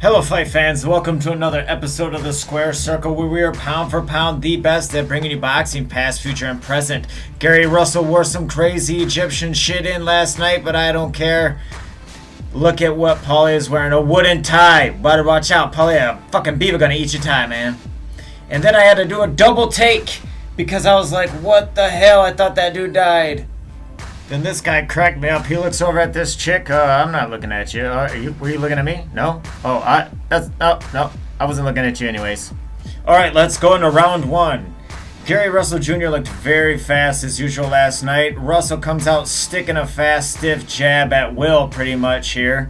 Hello fight fans, welcome to another episode of the Square Circle where we are pound for pound the best at bringing you boxing past, future, and present. Gary Russell wore some crazy Egyptian shit in last night, but I don't care. Look at what Paulie is wearing, a wooden tie. Better watch out, Paulie, a fucking beaver gonna eat your tie, man. And then I had to do a double take because I was like, what the hell, I thought that dude died. Then this guy cracked me up. He looks over at this chick. I'm not looking at you. Were you looking at me? No? Oh, no. I wasn't looking at you anyways. All right, let's go into round one. Gary Russell Jr. looked very fast as usual last night. Russell comes out sticking a fast, stiff jab at will pretty much here.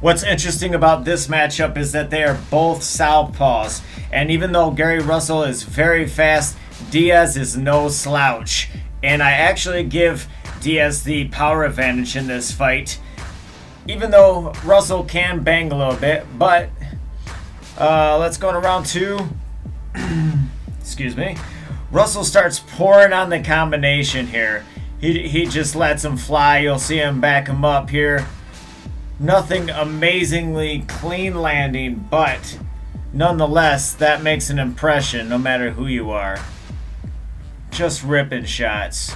What's interesting about this matchup is that they are both southpaws. And even though Gary Russell is very fast, Diaz is no slouch. And I actually give Diaz the power advantage in this fight, even though Russell can bang a little bit. But let's go to round two. Excuse me. Russell starts pouring on the combination here. He just lets him fly. You'll see him back him up here. Nothing amazingly clean landing, but nonetheless that makes an impression no matter who you are. Just ripping shots.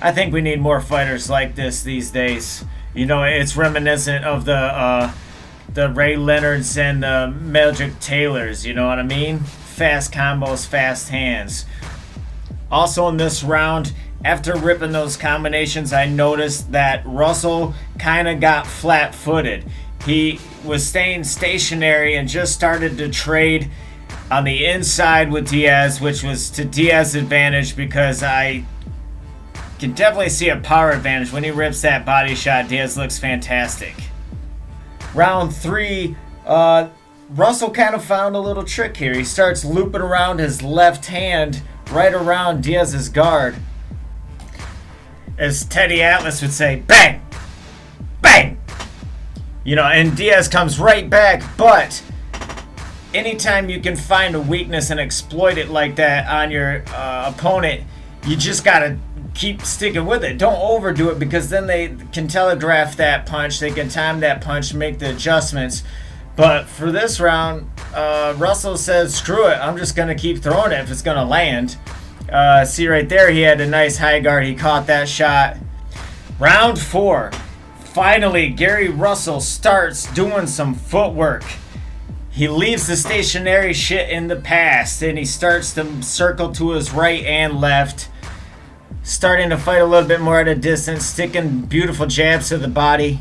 I think we need more fighters like this these days. You know, it's reminiscent of the Ray Leonards and the Magic Taylors, you know what I mean? Fast combos, fast hands. Also in this round, after ripping those combinations, I noticed that Russell kind of got flat-footed. He was staying stationary and just started to trade on the inside with Diaz, which was to Diaz's advantage because I can definitely see a power advantage. When he rips that body shot, Diaz looks fantastic. Round three, Russell kind of found a little trick here. He starts looping around his left hand right around Diaz's guard. As Teddy Atlas would say, bang! Bang! You know, and Diaz comes right back, but anytime you can find a weakness and exploit it like that on your opponent, you just gotta keep sticking with it. Don't overdo it because then they can telegraph that punch. They can time that punch, make the adjustments. But for this round, Russell says, screw it. I'm just going to keep throwing it if it's going to land. See right there, he had a nice high guard. He caught that shot. Round four. Finally, Gary Russell starts doing some footwork. He leaves the stationary shit in the past and he starts to circle to his right and left. Starting to fight a little bit more at a distance, sticking beautiful jabs to the body.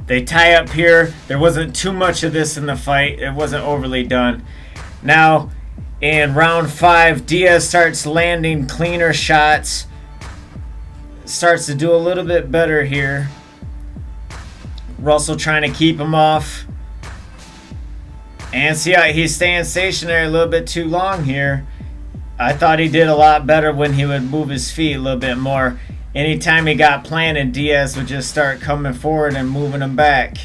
They tie up here. There wasn't too much of this in the fight. It wasn't overly done. Now, in round five, Diaz starts landing cleaner shots. Starts to do a little bit better here. Russell trying to keep him off. And see how he's staying stationary a little bit too long here. I thought he did a lot better when he would move his feet a little bit more. Anytime he got planted, Diaz would just start coming forward and moving him back.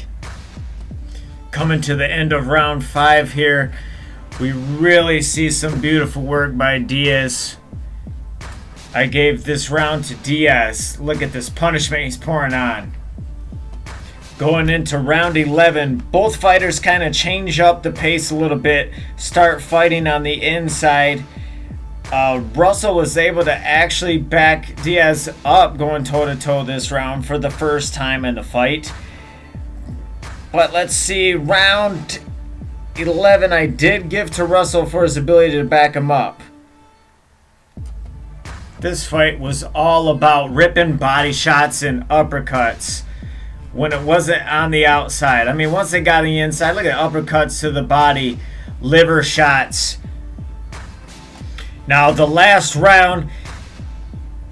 Coming to the end of round five here, we really see some beautiful work by Diaz. I gave this round to Diaz. Look at this punishment he's pouring on. Going into round 11, both fighters kind of change up the pace a little bit, start fighting on the inside. Russell was able to actually back Diaz up going toe-to-toe this round for the first time in the fight. But let's see, round 11 I did give to Russell for his ability to back him up. This fight was all about ripping body shots and uppercuts when it wasn't on the outside. I mean, once they got on the inside, look at uppercuts to the body, liver shots. Now, the last round,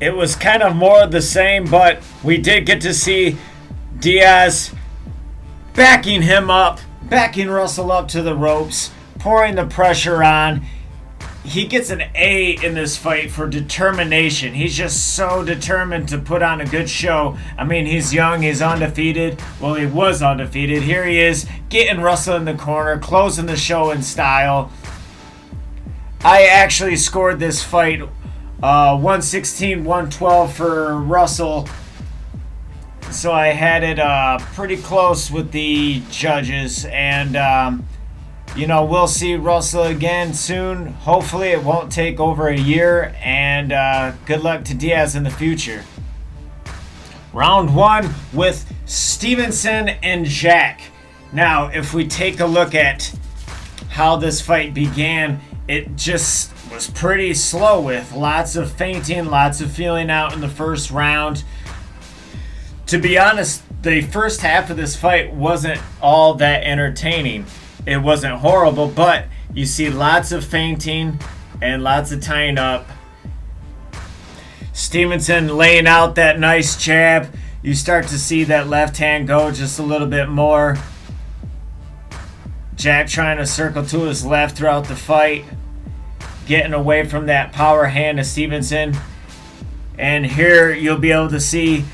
it was kind of more of the same, but we did get to see Diaz backing him up, backing Russell up to the ropes, pouring the pressure on. He gets an A in this fight for determination. He's just so determined to put on a good show. I mean, he's young, he's undefeated. Well, he was undefeated. Here he is, getting Russell in the corner, closing the show in style. I actually scored this fight 116-112 for Russell. So I had it pretty close with the judges, and we'll see Russell again soon. Hopefully it won't take over a year, and good luck to Diaz in the future. Round 1 with Stevenson and Jack. Now, if we take a look at how this fight began, it just was pretty slow with lots of feinting, lots of feeling out in the first round. To be honest, the first half of this fight wasn't all that entertaining. It wasn't horrible, but you see lots of feinting and lots of tying up. Stevenson laying out that nice jab. You start to see that left hand go just a little bit more. Jack trying to circle to his left throughout the fight, getting away from that power hand of Stevenson. And here you'll be able to see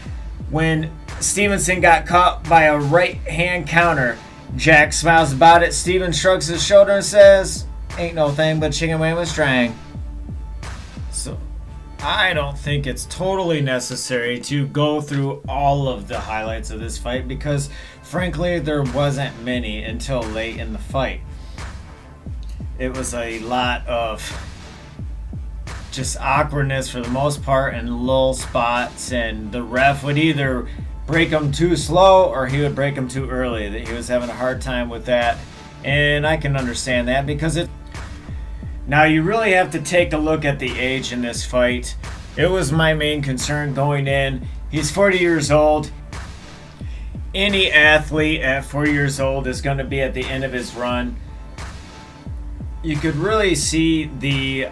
when Stevenson got caught by a right hand counter. Jack smiles about it. Steven shrugs his shoulder and says, "Ain't no thing but chicken wing with strang." So I don't think it's totally necessary to go through all of the highlights of this fight because frankly there wasn't many until late in the fight. It was a lot of just awkwardness for the most part and lull spots, and the ref would either break him too slow or he would break him too early. That he was having a hard time with that, and I can understand that because it. Now you really have to take a look at the age in this fight. It was my main concern going in. He's 40 years old. Any athlete at 40 years old is going to be at the end of his run. You could really see the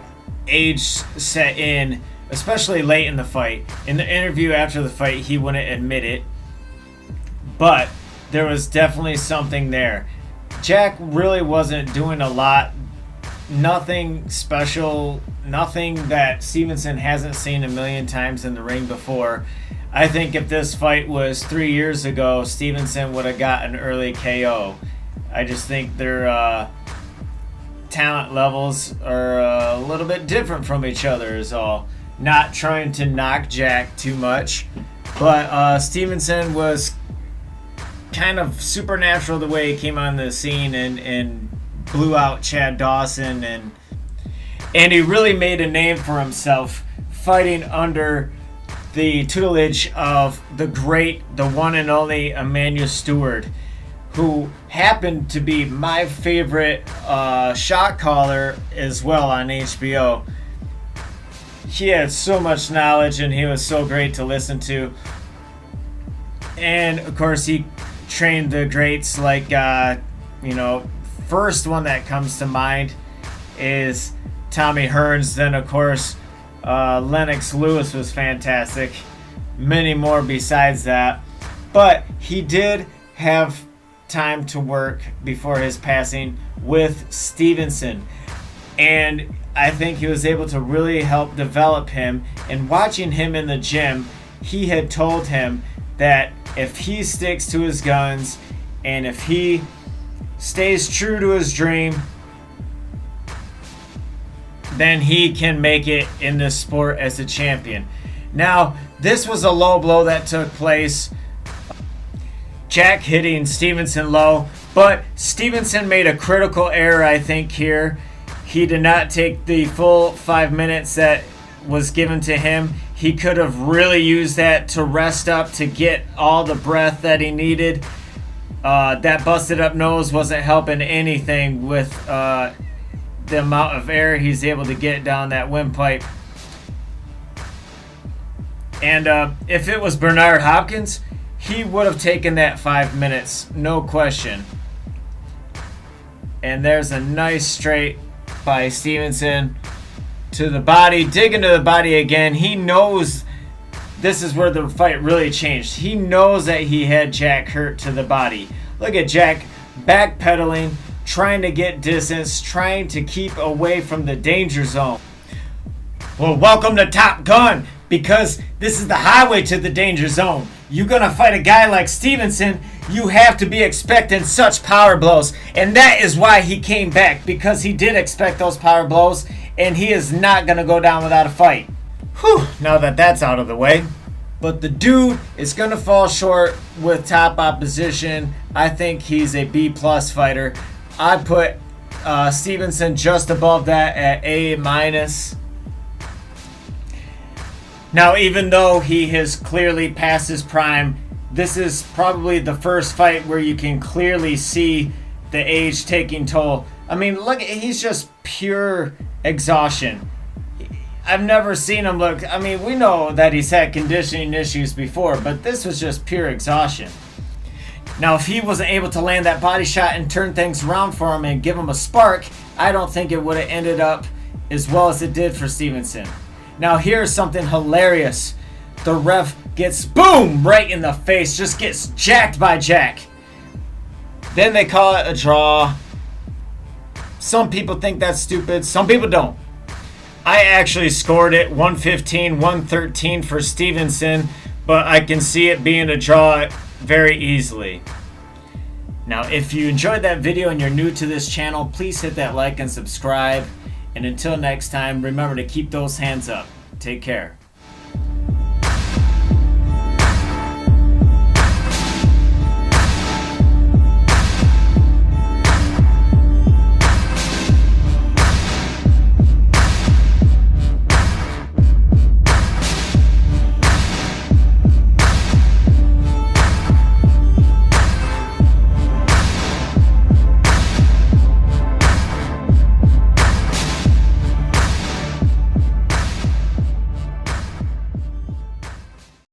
age set in, especially late in the fight. In the interview after the fight, he wouldn't admit it, but there was definitely something there. Jack really wasn't doing a lot, nothing special, nothing that Stevenson hasn't seen a million times in the ring before. I think if this fight was 3 years ago, Stevenson would have got an early KO. I just think their talent levels are a little bit different from each other is all. Not trying to knock Jack too much, but Stevenson was kind of supernatural the way he came on the scene and blew out Chad Dawson, and he really made a name for himself fighting under the tutelage of the great, the one and only Emmanuel Stewart, who happened to be my favorite shot caller as well on HBO. He had so much knowledge and he was so great to listen to. And of course he trained the greats like, first one that comes to mind is Tommy Hearns. Then of course Lennox Lewis was fantastic. Many more besides that. But he did have time to work before his passing with Stevenson, and I think he was able to really help develop him. And watching him in the gym, he had told him that if he sticks to his guns and if he stays true to his dream, then he can make it in this sport as a champion. Now, this was a low blow that took place. Jack hitting Stevenson low, but Stevenson made a critical error, I think, here. He did not take the full 5 minutes that was given to him. He could have really used that to rest up, to get all the breath that he needed. That busted up nose wasn't helping anything with the amount of air he's able to get down that windpipe. And if it was Bernard Hopkins, he would have taken that 5 minutes, no question. And there's a nice straight by Stevenson to the body, digging to the body again. He knows this is where the fight really changed. He knows that he had Jack hurt to the body. Look at Jack backpedaling, trying to get distance, trying to keep away from the danger zone. Well, welcome to Top Gun, because this is the highway to the danger zone. You're going to fight a guy like Stevenson, you have to be expecting such power blows. And that is why he came back, because he did expect those power blows, and he is not going to go down without a fight. Whew, now that that's out of the way, But the dude is going to fall short with top opposition. I think he's a B-plus fighter. I put Stevenson just above that at A-. Now, even though he has clearly passed his prime, this is probably the first fight where you can clearly see the age taking toll. I mean, look, he's just pure exhaustion. I've never seen him look. I mean, we know that he's had conditioning issues before, but this was just pure exhaustion. Now, if he wasn't able to land that body shot and turn things around for him and give him a spark, I don't think it would have ended up as well as it did for Stevenson. Now, here's something hilarious. The ref gets boom right in the face, just gets jacked by Jack. Then they call it a draw. Some people think that's stupid, some people don't. I actually scored it 115-113 for Stevenson, but I can see it being a draw very easily. Now, if you enjoyed that video and you're new to this channel, please hit that like and subscribe. And until next time, remember to keep those hands up. Take care.